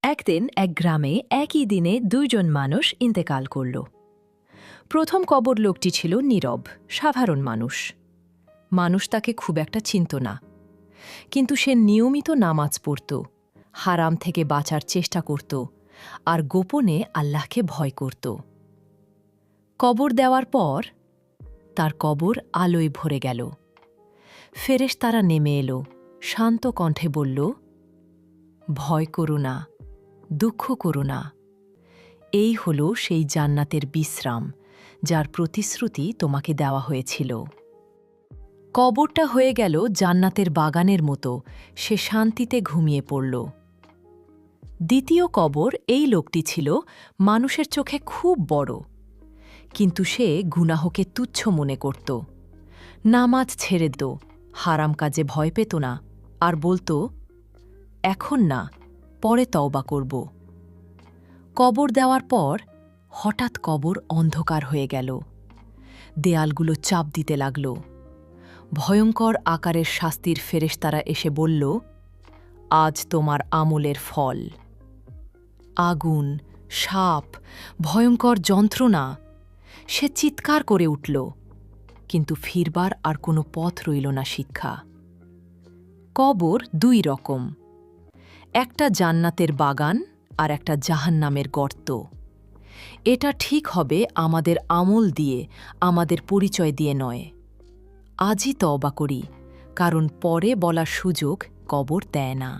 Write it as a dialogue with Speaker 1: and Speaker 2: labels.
Speaker 1: একদিন এক গ্রামে একই দিনে দুইজন মানুষ ইন্তেকাল করল। প্রথম কবর লোকটি ছিল নীরব, সাধারণ মানুষ। মানুষ তাকে খুব একটা চিনত না, কিন্তু সে নিয়মিত নামাজ পড়ত, হারাম থেকে বাঁচার চেষ্টা করত আর গোপনে আল্লাহকে ভয় করত। কবর দেওয়ার পর তার কবর আলোয় ভরে গেল। ফেরেশতারা নেমে এলো, শান্ত কণ্ঠে বলল, ভয় করো না, দুঃখ করো না। এই হল সেই জান্নাতের বিশ্রাম যার প্রতিশ্রুতি তোমাকে দেওয়া হয়েছিল। কবরটা হয়ে গেল জান্নাতের বাগানের মতো, সে শান্তিতে ঘুমিয়ে পড়ল। দ্বিতীয় কবর এই লোকটি ছিল মানুষের চোখে খুব বড়, কিন্তু সে গুনাহকে তুচ্ছ মনে করত। নামাজ ছেড়ে দিত, হারাম কাজে ভয় পেত না, আর বলতো, এখন না, পরে তওবা করব। কবর দেওয়ার পর হঠাৎ কবর অন্ধকার হয়ে গেল। দেয়ালগুলো চাপ দিতে লাগল। ভয়ঙ্কর আকারের শাস্তির ফেরেশতারা এসে বলল, আজ তোমার আমলের ফল। আগুন, সাপ, ভয়ঙ্কর যন্ত্রণা। সে চিৎকার করে উঠল, কিন্তু ফিরবার আর কোনো পথ রইল না। শিক্ষা: কবর দুই রকম, একটা জান্নাতের বাগান আর একটা জাহান্নামের গর্ত। এটা ঠিক হবে আমাদের আমল দিয়ে, আমাদের পরিচয় দিয়ে নয়। আজই তওবা করি, কারণ পরে বলার সুযোগ কবর দেয় না।